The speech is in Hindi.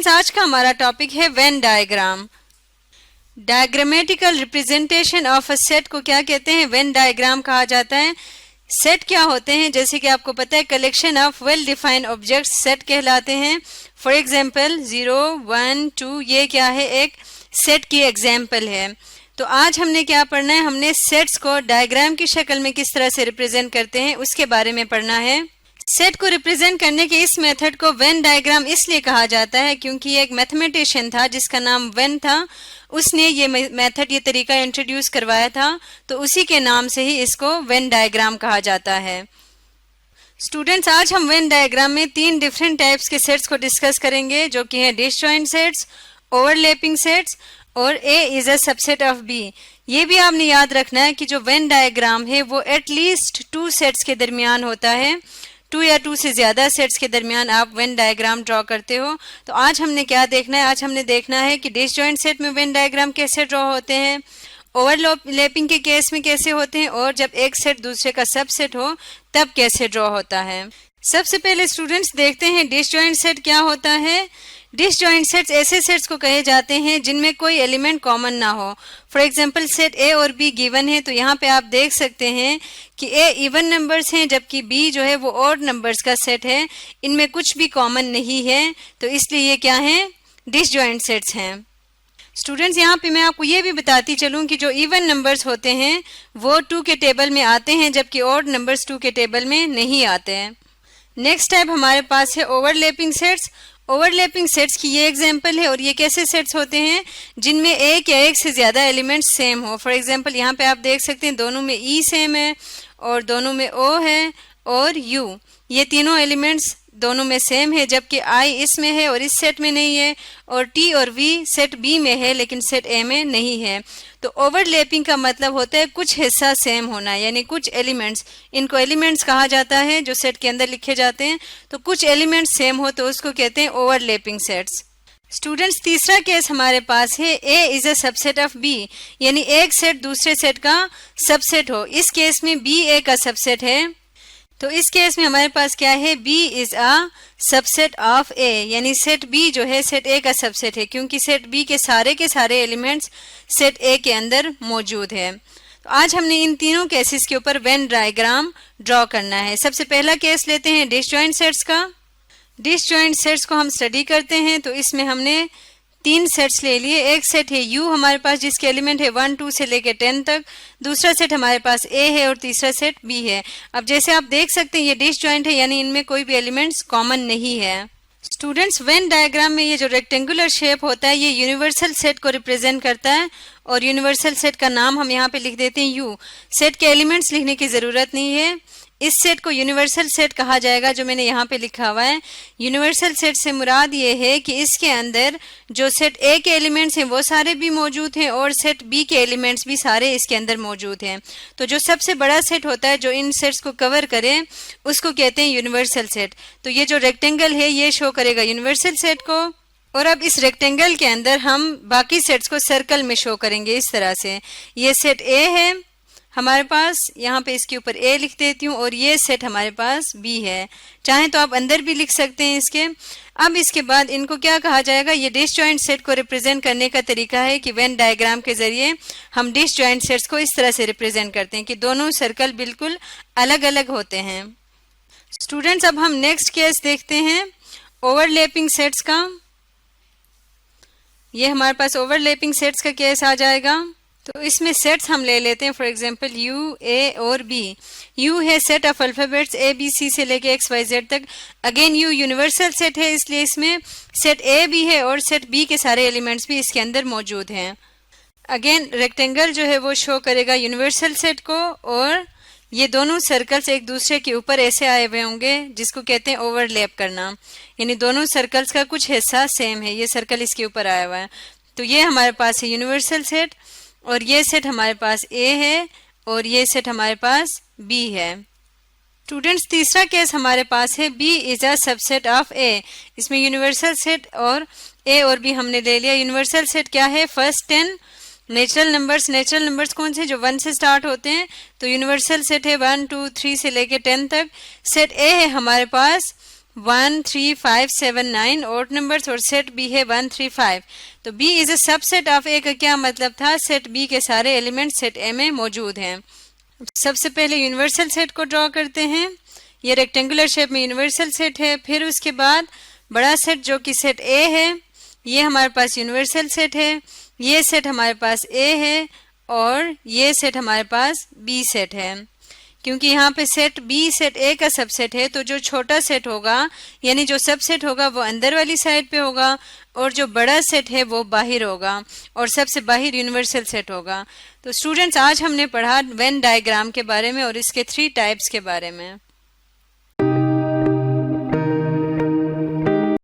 स्टूडेंट्स, आज का हमारा टॉपिक है Venn diagram. Diagrammatical representation of a set को क्या कहते हैं? वेन डायग्राम कहा जाता है। सेट क्या होते हैं? जैसे कि आपको पता है, collection of well defined objects set कहलाते हैं। फॉर एग्जांपल 0, 1, 2 ये क्या है? एक सेट की एग्जांपल है। तो आज हमने क्या पढ़ना है? हमने सेट्स को डायग्राम की शक्ल में किस तरह से रिप्रेजेंट करते हैं उसके बारे में पढ़ना है। सेट को रिप्रेजेंट करने के इस मेथड को वेन डायग्राम इसलिए कहा जाता है क्योंकि एक मैथमेटिशियन था जिसका नाम वेन था। उसने ये मेथड, ये तरीका इंट्रोड्यूस करवाया था, तो उसी के नाम से ही इसको वेन डायग्राम कहा जाता है। स्टूडेंट्स, आज हम वेन डायग्राम में 3 डिफरेंट टाइप्स के सेट्स को डिस्कस करेंगे, जो कि हैं डिसजॉइंट सेट्स, ओवरलैपिंग सेट्स और A is a subset of B. ये भी आपने याद रखना है कि जो वेन डायग्राम है वो एटलीस्ट 2 सेट्स के दरमियान होता है। 2 या 2 से ज्यादा सेट्स के दरमियान आप वेन डायग्राम ड्रॉ करते हो। तो आज हमने क्या देखना है? आज हमने देखना है कि डिसजॉइंट सेट में वेन डायग्राम कैसे ड्रॉ होते हैं, ओवरलैपिंग के केस में कैसे होते हैं, और जब एक सेट दूसरे का सबसेट हो तब कैसे ड्रॉ होता है। सबसे पहले स्टूडेंट्स देखते हैं डिसजॉइंट सेट क्या होता है। डिसजॉइंट सेट्स ऐसे सेट्स को कहे जाते हैं जिनमें कोई एलिमेंट कॉमन ना हो। फॉर एग्जांपल सेट ए और बी गिवन है, तो यहाँ पे आप देख सकते हैं कि ए इवन नंबर्स हैं जबकि बी जो है वो ऑड नंबर्स का सेट है। इनमें कुछ भी कॉमन नहीं है, तो इसलिए ये क्या है? डिसजॉइंट सेट्स हैं। स्टूडेंट्स, यहाँ पे मैं आपको ये भी बताती चलूँ कि जो इवन नंबर्स होते हैं वो 2 के टेबल में आते हैं जबकि ऑड नंबर्स 2 के टेबल में नहीं आते हैं। नेक्स्ट टाइप हमारे पास है ओवरलैपिंग सेट्स। ओवरलैपिंग सेट्स की ये एग्जांपल है, और ये कैसे सेट्स होते हैं? जिनमें एक या एक से ज्यादा एलिमेंट्स सेम हो। फॉर एग्जांपल यहाँ पे आप देख सकते हैं दोनों में ई सेम है और दोनों में ओ है और यू, ये तीनों एलिमेंट्स दोनों में सेम है जबकि आई इसमें है और इस सेट में नहीं है, और टी और वी सेट बी में है लेकिन सेट ए में नहीं है। तो ओवरलैपिंग का मतलब होता है कुछ हिस्सा सेम होना, यानी कुछ एलिमेंट्स, इनको एलिमेंट्स कहा जाता है जो सेट के अंदर लिखे जाते हैं। तो कुछ एलिमेंट्स सेम हो तो उसको कहते हैं ओवरलैपिंग सेट्स। स्टूडेंट्स, तीसरा केस हमारे पास है A is a subset of B, यानी एक सेट दूसरे सेट का सबसेट हो। इस केस में बी ए का सबसेट है, तो इस केस में हमारे पास क्या है? B is a subset of A, यानी सेट B जो है सेट A का सबसेट है क्योंकि सेट B के सारे एलिमेंट्स सेट A के अंदर मौजूद है। तो आज हमने इन तीनों केसेस के ऊपर वेन डायग्राम ड्रॉ करना है। सबसे पहला केस लेते हैं डिसजॉइंट सेट्स का। डिसजॉइंट सेट्स को हम स्टडी करते हैं, तो इसमें हमने 3 सेट्स ले लिए। एक सेट है U हमारे पास जिसके एलिमेंट है 1, 2 से लेकर 10 तक। दूसरा सेट हमारे पास A है और तीसरा सेट B है। अब जैसे आप देख सकते हैं ये डिसजॉइंट है, यानी इनमें कोई भी एलिमेंट्स कॉमन नहीं है। स्टूडेंट्स, वेन डायग्राम में ये जो रेक्टेंगुलर शेप होता है ये यूनिवर्सल सेट को रिप्रेजेंट करता है, और यूनिवर्सल सेट का नाम हम यहाँ पे लिख देते हैं U। सेट के एलिमेंट्स लिखने की जरूरत नहीं है। इस सेट को यूनिवर्सल सेट कहा जाएगा, जो मैंने यहाँ पे लिखा हुआ है। यूनिवर्सल सेट से मुराद ये है कि इसके अंदर जो सेट ए के एलिमेंट्स हैं वो सारे भी मौजूद हैं और सेट बी के एलिमेंट्स भी सारे इसके अंदर मौजूद हैं। तो जो सबसे बड़ा सेट होता है जो इन सेट्स को कवर करे उसको कहते हैं यूनिवर्सल सेट। तो ये जो रेक्टेंगल है ये शो करेगा यूनिवर्सल सेट को, और अब इस रेक्टेंगल के अंदर हम बाकी सेट्स को सर्कल में शो करेंगे इस तरह से। ये सेट ए है हमारे पास, यहाँ पे इसके ऊपर A लिख देती हूँ, और ये सेट हमारे पास B है। चाहे तो आप अंदर भी लिख सकते हैं इसके। अब इसके बाद इनको क्या कहा जाएगा? ये डिसजॉइंट सेट को रिप्रेजेंट करने का तरीका है कि वेन डायग्राम के जरिए हम डिसजॉइंट सेट्स को इस तरह से रिप्रेजेंट करते हैं कि दोनों सर्कल बिल्कुल अलग अलग होते हैं। स्टूडेंट्स, अब हम नेक्स्ट केस देखते हैं ओवरलैपिंग सेट्स का। ये हमारे पास ओवरलैपिंग सेट्स का केस आ जाएगा। तो इसमें सेट्स हम ले लेते हैं। फॉर एग्जांपल U, A और B। U है set of alphabets A, B, C से लेके X, Y, Z तक। अगेन U यूनिवर्सल सेट है, इसलिए इसमें सेट A भी है और सेट B के सारे एलिमेंट्स भी इसके अंदर मौजूद हैं। अगेन रेक्टेंगल जो है वो शो करेगा यूनिवर्सल सेट को, और ये दोनों सर्कल्स एक दूसरे के ऊपर ऐसे आए हुए होंगे जिसको कहते हैं ओवरलैप करना, यानी दोनों सर्कल्स का कुछ हिस्सा सेम है। ये सर्कल इसके ऊपर आया हुआ है, तो ये हमारे पास है यूनिवर्सल सेट, और ये सेट हमारे पास A है और ये सेट हमारे पास B है। स्टूडेंट्स, तीसरा केस हमारे पास है B is a subset of A। इसमें यूनिवर्सल सेट और A और B हमने ले लिया। यूनिवर्सल सेट क्या है? First 10 natural numbers. Natural numbers कौन से? जो 1 से स्टार्ट होते हैं। तो यूनिवर्सल सेट है 1, 2, 3 से लेके 10 तक। सेट A है हमारे पास 1 3 5 7 9 ऑड नंबर्स और सेट बी है 1 3 5। तो B is a subset of A का क्या मतलब था, सेट बी के सारे एलिमेंट सेट ए में मौजूद हैं। सबसे पहले यूनिवर्सल सेट को ड्रॉ करते हैं। ये रेक्टेंगुलर शेप में यूनिवर्सल सेट है। फिर उसके बाद बड़ा सेट जो कि सेट ए है, ये हमारे पास यूनिवर्सल सेट है। ये सेट हमारे पास ए है और ये सेट हमारे पास बी सेट है। क्योंकि यहाँ पे सेट बी सेट ए का सबसेट है, तो जो छोटा सेट होगा यानी जो सबसेट होगा वो अंदर वाली साइड पे होगा और जो बड़ा सेट है वो बाहर होगा और सबसे बाहर यूनिवर्सल सेट होगा। तो स्टूडेंट्स, आज हमने पढ़ा वेन डायग्राम के बारे में और इसके 3 टाइप्स के बारे में।